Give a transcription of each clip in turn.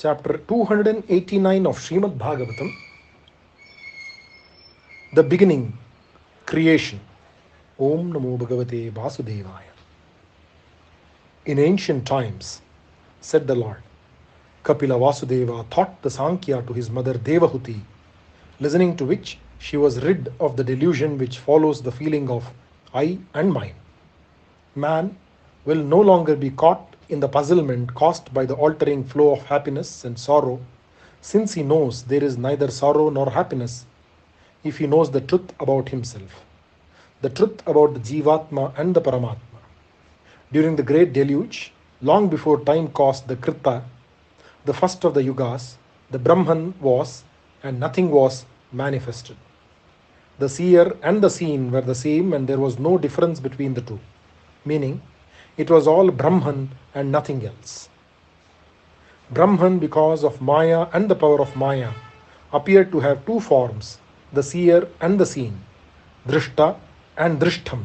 chapter 289 of Shrimadbhagavatam, the beginning, creation. Om Namo Bhagavate Vasudevaya. In ancient times, said the Lord, Kapila Vasudeva taught the Sankhya to his mother Devahuti, listening to which she was rid of the delusion which follows the feeling of I and mine. Man will no longer be caught in the puzzlement caused by the altering flow of happiness and sorrow, since he knows there is neither sorrow nor happiness, if he knows the truth about himself, the truth about the Jivatma and the Paramatma. During the great deluge, long before time caused the Krita, the first of the Yugas, the Brahman was and nothing was manifested. The seer and the seen were the same and there was no difference between the two, meaning it was all Brahman and nothing else. Brahman, because of Maya and the power of Maya, appeared to have two forms, the seer and the seen, Drishta and Drishtam.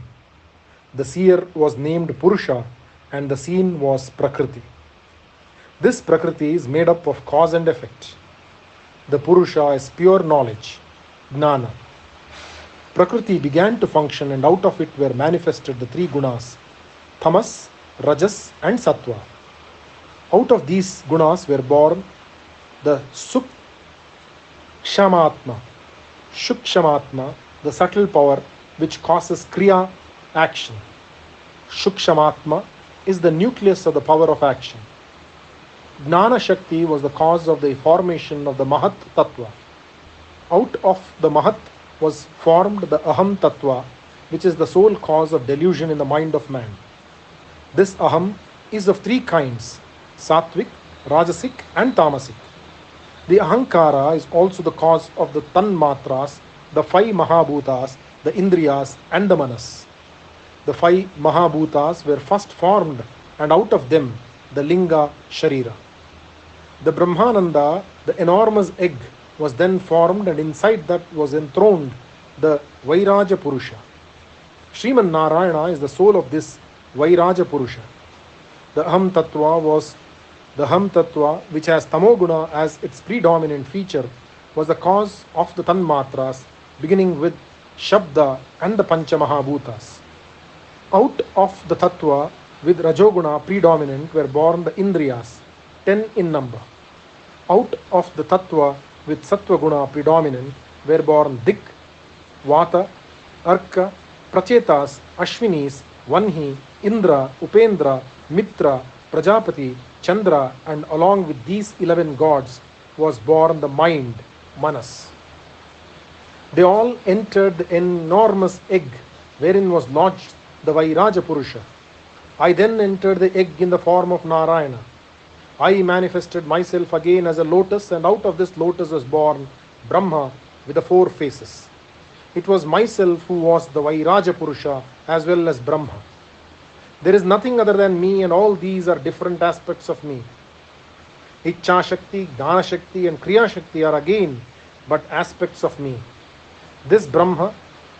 The seer was named Purusha and the seen was Prakriti. This Prakriti is made up of cause and effect. The Purusha is pure knowledge, Jnana. Prakriti began to function and out of it were manifested the three gunas, Tamas, Rajas and Sattva. Out of these gunas were born the Sukshamatma, the subtle power which causes Kriya, action. Sukshamatma is the nucleus of the power of action. Jnana Shakti was the cause of the formation of the Mahat Tattva. Out of the Mahat was formed the Aham Tattva, which is the sole cause of delusion in the mind of man. This Aham is of three kinds, Sattvic, Rajasic and Tamasic. The Ahankara is also the cause of the Tanmatras, the five Mahabhutas, the Indriyas and the Manas. The five Mahabhutas were first formed and out of them the Linga Sharira. The Brahmananda, the enormous egg, was then formed and inside that was enthroned the Vairaja Purusha. Sriman Narayana is the soul of this Vairaja Purusha. The Aham Tattva, which has Tamoguna as its predominant feature, was the cause of the Tanmatras, beginning with Shabda and the Pancha Mahabhutas. Out of the Tattva with Rajoguna predominant were born the Indriyas, 10 in number. Out of the Tattva with Sattva-guna predominant were born Dik, Vata, Arka, Prachetas, Ashwinis, Vanhi, Indra, Upendra, Mitra, Prajapati, Chandra, and along with these 11 gods was born the mind, Manas. They all entered the enormous egg wherein was lodged the Vairaja Purusha. I then entered the egg in the form of Narayana. I manifested myself again as a lotus and out of this lotus was born Brahma with the four faces. It was myself who was the Vairaja Purusha as well as Brahma. There is nothing other than me and all these are different aspects of me. Ichcha Shakti, Jnana Shakti and Kriya Shakti are again but aspects of me. This Brahma,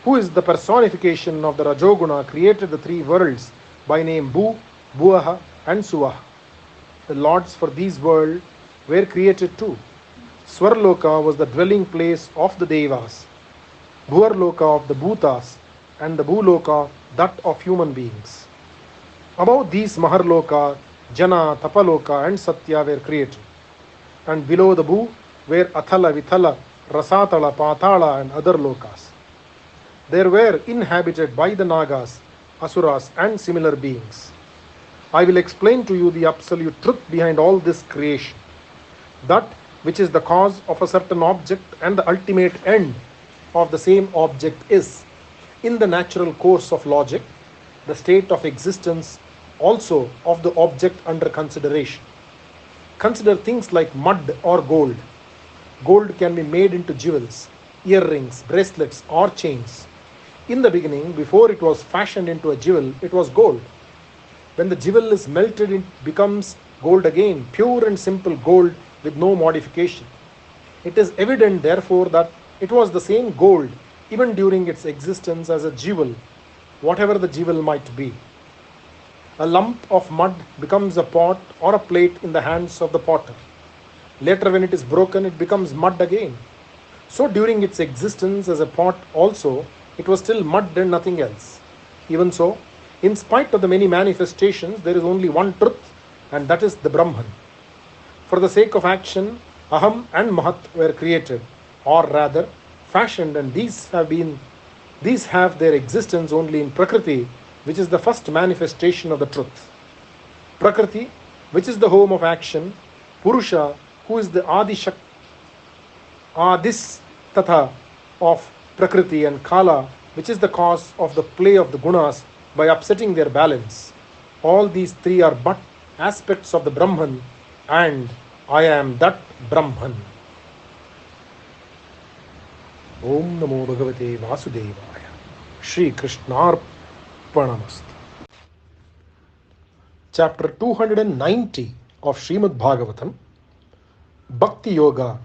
who is the personification of the Rajoguna, created the three worlds by name Bhu, Bhuaha and Suvaha. The lords for these worlds were created too. Swarloka was the dwelling place of the Devas, Bhuarloka of the Bhutas, and the Bhuloka that of human beings. Above these Maharloka, Jana, Tapaloka and Satya were created. And below the Bhu were Athala, Vithala, Rasatala, Patala and other lokas. They were inhabited by the Nagas, Asuras and similar beings. I will explain to you the absolute truth behind all this creation. That which is the cause of a certain object and the ultimate end of the same object is, in the natural course of logic, the state of existence also of the object under consideration. Consider things like mud or gold. Gold can be made into jewels, earrings, bracelets or chains. In the beginning, before it was fashioned into a jewel, it was gold. When the jewel is melted, it becomes gold again, pure and simple gold with no modification. It is evident, therefore, that it was the same gold even during its existence as a jewel, whatever the jewel might be. A lump of mud becomes a pot or a plate in the hands of the potter. Later, when it is broken, it becomes mud again. So, during its existence as a pot, also, it was still mud and nothing else. Even so, in spite of the many manifestations, there is only one truth, and that is the Brahman. For the sake of action, Aham and Mahat were created, or rather fashioned, and these have their existence only in Prakriti, which is the first manifestation of the truth. Prakriti, which is the home of action, Purusha, who is the Adis Tatha of Prakriti, and Kala, which is the cause of the play of the gunas by upsetting their balance. All these three are but aspects of the Brahman, and I am that Brahman. Om Namo Bhagavate Vasudevaya. Shri Krishnarpanamastu. Chapter 290 of Shrimadbhagavatam, Bhakti Yoga,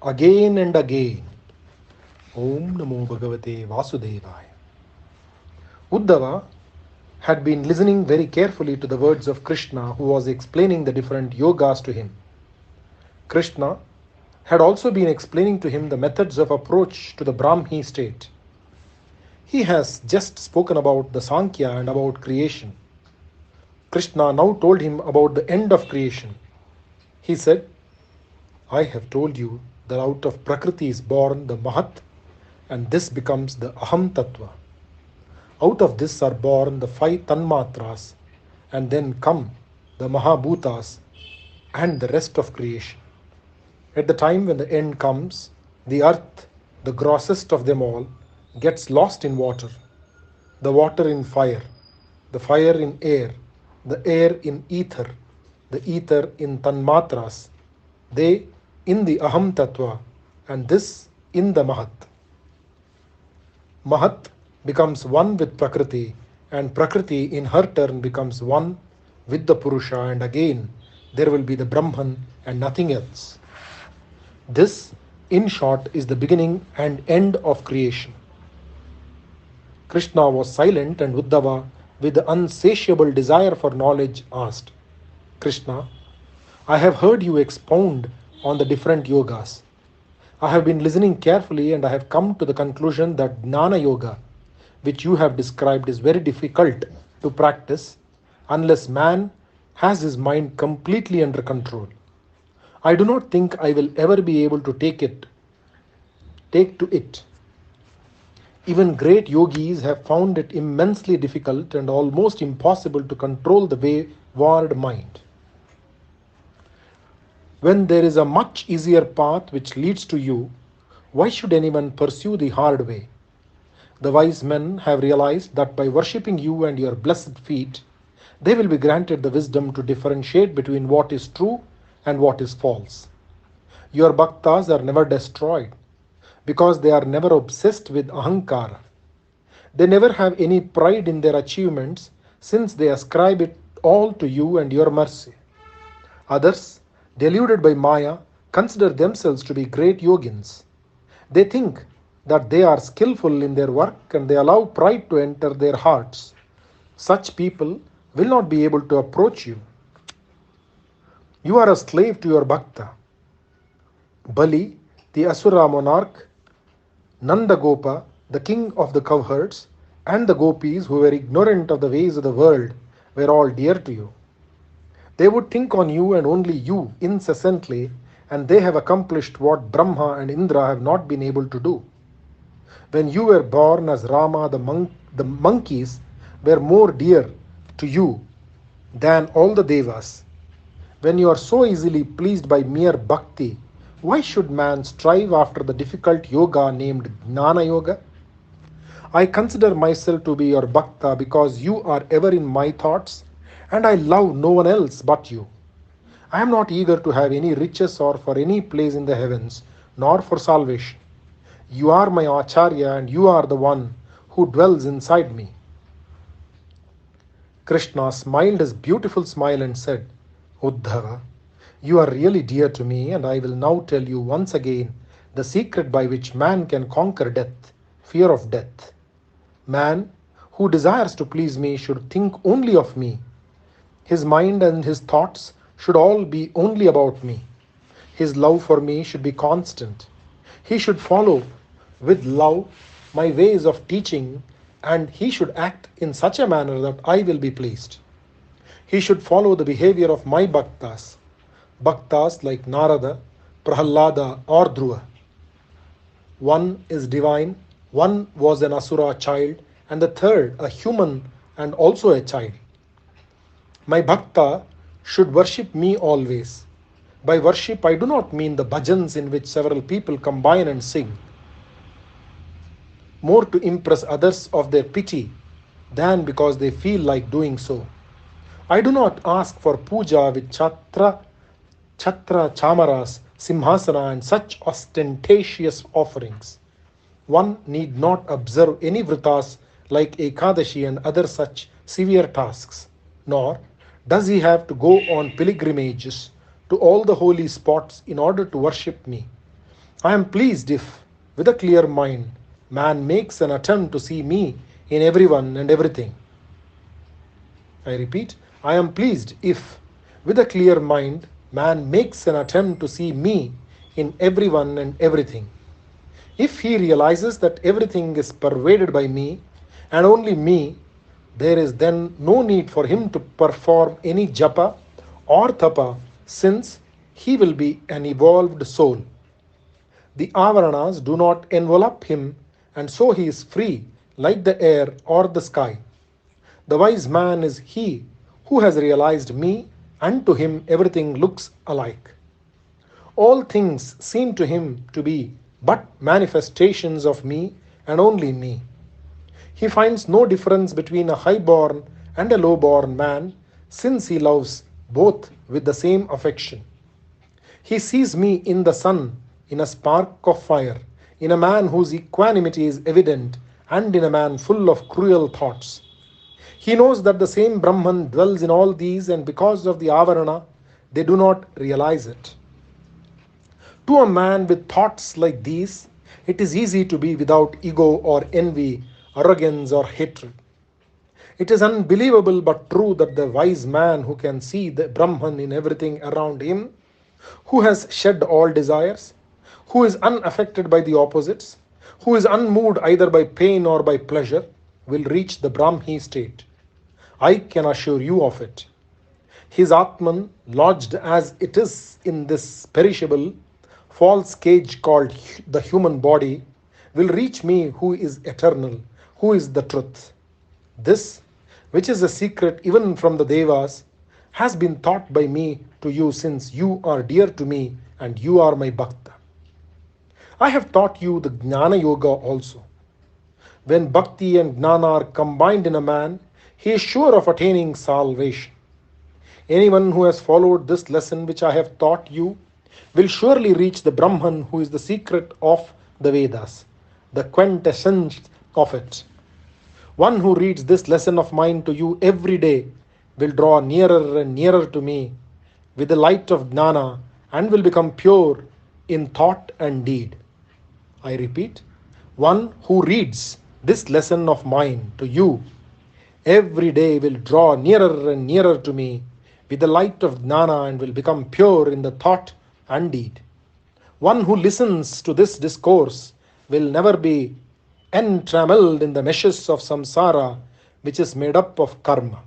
again and again. Om Namo Bhagavate Vasudevaya. Uddhava had been listening very carefully to the words of Krishna, who was explaining the different yogas to him. Krishna had also been explaining to him the methods of approach to the Brahmi state. He has just spoken about the Sankhya and about creation. Krishna now told him about the end of creation. He said, I have told you that out of Prakriti is born the Mahat, and this becomes the Aham Tattva. Out of this are born the 5 Tanmatras, and then come the Mahabhutas and the rest of creation. At the time when the end comes, the earth, the grossest of them all, gets lost in water, the water in fire, the fire in air, the air in ether, the ether in Tanmatras, they in the Aham Tattva, and this in the Mahat. Mahat becomes one with Prakriti, and Prakriti in her turn becomes one with the Purusha, and again there will be the Brahman and nothing else. This, in short, is the beginning and end of creation. Krishna was silent, and Uddhava, with the unsatiable desire for knowledge, asked, Krishna, I have heard you expound on the different yogas. I have been listening carefully, and I have come to the conclusion that Jnana Yoga, which you have described, is very difficult to practice unless man has his mind completely under control. I do not think I will ever be able to take to it. Even great yogis have found it immensely difficult and almost impossible to control the wayward mind. When there is a much easier path which leads to you, why should anyone pursue the hard way? The wise men have realized that by worshipping you and your blessed feet, they will be granted the wisdom to differentiate between what is true and what is false. Your bhaktas are never destroyed because they are never obsessed with ahankara. They never have any pride in their achievements since they ascribe it all to you and your mercy. Others, deluded by Maya, consider themselves to be great yogins. They think that they are skillful in their work and they allow pride to enter their hearts. Such people will not be able to approach you. You are a slave to your bhakta. Bali, the Asura monarch, Nanda Gopa, the king of the cowherds, and the gopis who were ignorant of the ways of the world were all dear to you. They would think on you and only you incessantly, and they have accomplished what Brahma and Indra have not been able to do. When you were born as Rama, the monkeys were more dear to you than all the devas. When you are so easily pleased by mere bhakti, why should man strive after the difficult yoga named Jnana Yoga? I consider myself to be your bhakta because you are ever in my thoughts, and I love no one else but you. I am not eager to have any riches or for any place in the heavens, nor for salvation. You are my Acharya, and you are the one who dwells inside me. Krishna smiled his beautiful smile and said, Uddhava, you are really dear to me, and I will now tell you once again the secret by which man can conquer death, fear of death. Man who desires to please me should think only of me. His mind and his thoughts should all be only about me. His love for me should be constant. He should follow with love my ways of teaching, and he should act in such a manner that I will be pleased. He should follow the behavior of my bhaktas like Narada, Prahlada, or Dhruva. One is divine, one was an asura child, and the third a human and also a child. My bhakta should worship me always. By worship, I do not mean the bhajans in which several people combine and sing, more to impress others of their pity than because they feel like doing so. I do not ask for puja with chatra, chamaras, simhasana, and such ostentatious offerings. One need not observe any vritas like Ekadashi and other such severe tasks, nor does he have to go on pilgrimages to all the holy spots in order to worship me. I am pleased if, with a clear mind, man makes an attempt to see me in everyone and everything. I repeat, I am pleased if, with a clear mind, man makes an attempt to see me in everyone and everything. If he realizes that everything is pervaded by me and only me, there is then no need for him to perform any japa or tapa, since he will be an evolved soul. The avaranas do not envelop him, and so he is free like the air or the sky. The wise man is he who has realized me, and to him everything looks alike. All things seem to him to be but manifestations of me and only me. He finds no difference between a high-born and a low-born man, since he loves both with the same affection. He sees me in the sun, in a spark of fire, in a man whose equanimity is evident, and in a man full of cruel thoughts. He knows that the same Brahman dwells in all these, and because of the avarana, they do not realize it. To a man with thoughts like these, it is easy to be without ego or envy, arrogance or hatred. It is unbelievable but true that the wise man who can see the Brahman in everything around him, who has shed all desires, who is unaffected by the opposites, who is unmoved either by pain or by pleasure, will reach the Brahmi state. I can assure you of it. His Atman, lodged as it is in this perishable, false cage called the human body, will reach me who is eternal, who is the truth. This, which is a secret even from the Devas, has been taught by me to you, since you are dear to me and you are my Bhakta. I have taught you the Jnana Yoga also. When Bhakti and Jnana are combined in a man, he is sure of attaining salvation. Anyone who has followed this lesson which I have taught you will surely reach the Brahman who is the secret of the Vedas, the quintessence of it. One who reads this lesson of mine to you every day will draw nearer and nearer to me with the light of Jnana and will become pure in thought and deed. I repeat, one who reads this lesson of mine to you every day will draw nearer and nearer to me with the light of Jnana and will become pure in the thought and deed. One who listens to this discourse will never be entrammeled in the meshes of samsara, which is made up of karma.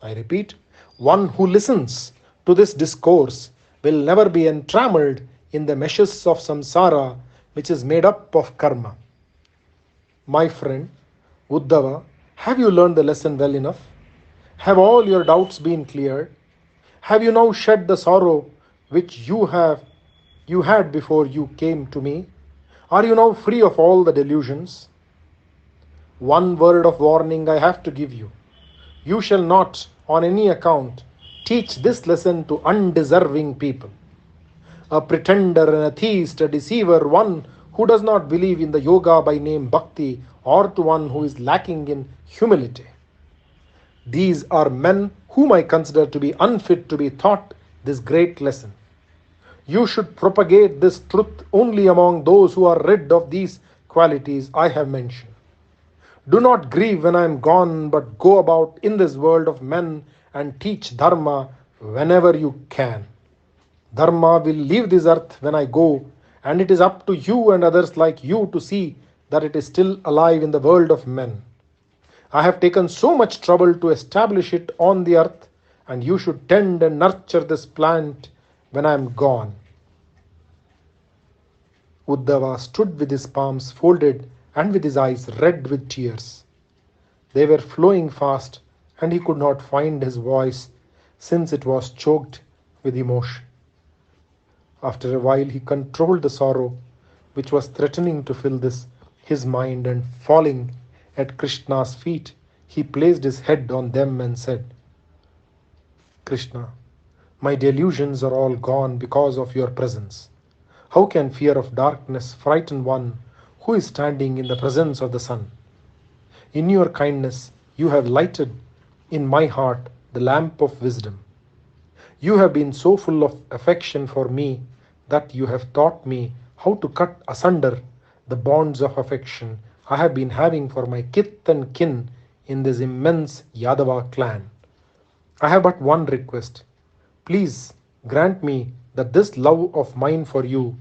I repeat, one who listens to this discourse will never be entrammeled in the meshes of samsara, which is made up of karma. My friend, Uddhava, have you learned the lesson well enough? Have all your doubts been cleared? Have you now shed the sorrow which you had before you came to me? Are you now free of all the delusions? One word of warning I have to give you. You shall not, on any account, teach this lesson to undeserving people. A pretender, an atheist, a deceiver, one who does not believe in the yoga by name bhakti, or to one who is lacking in humility. These are men whom I consider to be unfit to be taught this great lesson. You should propagate this truth only among those who are rid of these qualities I have mentioned. Do not grieve when I am gone, but go about in this world of men and teach dharma whenever you can. Dharma will leave this earth when I go, and it is up to you and others like you to see that it is still alive in the world of men. I have taken so much trouble to establish it on the earth, and you should tend and nurture this plant when I am gone. Uddhava stood with his palms folded and with his eyes red with tears. They were flowing fast, and he could not find his voice since it was choked with emotion. After a while, he controlled the sorrow which was threatening to fill his mind, and falling at Krishna's feet, he placed his head on them and said, Krishna, my delusions are all gone because of your presence. How can fear of darkness frighten one who is standing in the presence of the sun? In your kindness, you have lighted in my heart the lamp of wisdom. You have been so full of affection for me that you have taught me how to cut asunder the bonds of affection I have been having for my kith and kin in this immense Yadava clan. I have but one request. Please grant me that this love of mine for you,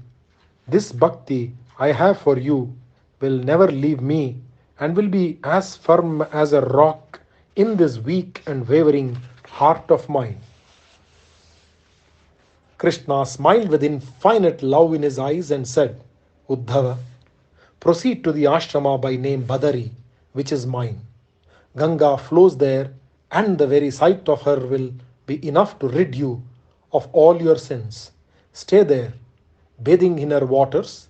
this bhakti I have for you, will never leave me and will be as firm as a rock in this weak and wavering heart of mine. Krishna smiled with infinite love in his eyes and said, Uddhava, proceed to the ashrama by name Badari, which is mine. Ganga flows there, and the very sight of her will be enough to rid you of all your sins. Stay there, bathing in her waters,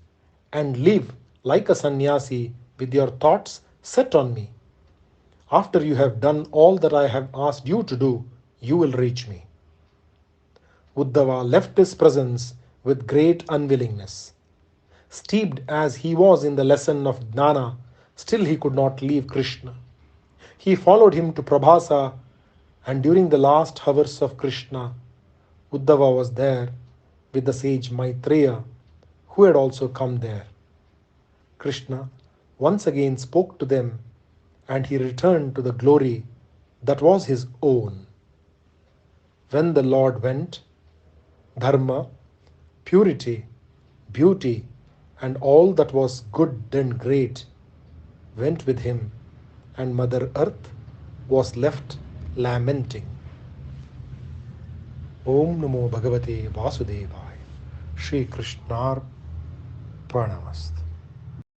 and live like a sannyasi with your thoughts set on me. After you have done all that I have asked you to do, you will reach me. Uddhava left his presence with great unwillingness. Steeped as he was in the lesson of Jnana, still he could not leave Krishna. He followed him to Prabhasa, and during the last hours of Krishna, Uddhava was there with the sage Maitreya, who had also come there. Krishna once again spoke to them, and he returned to the glory that was his own. When the Lord went, Dharma, purity, beauty, and all that was good and great went with him, and Mother Earth was left lamenting. Om Namo Bhagavate Vasudevaya. Shri Krishnar Pranamast.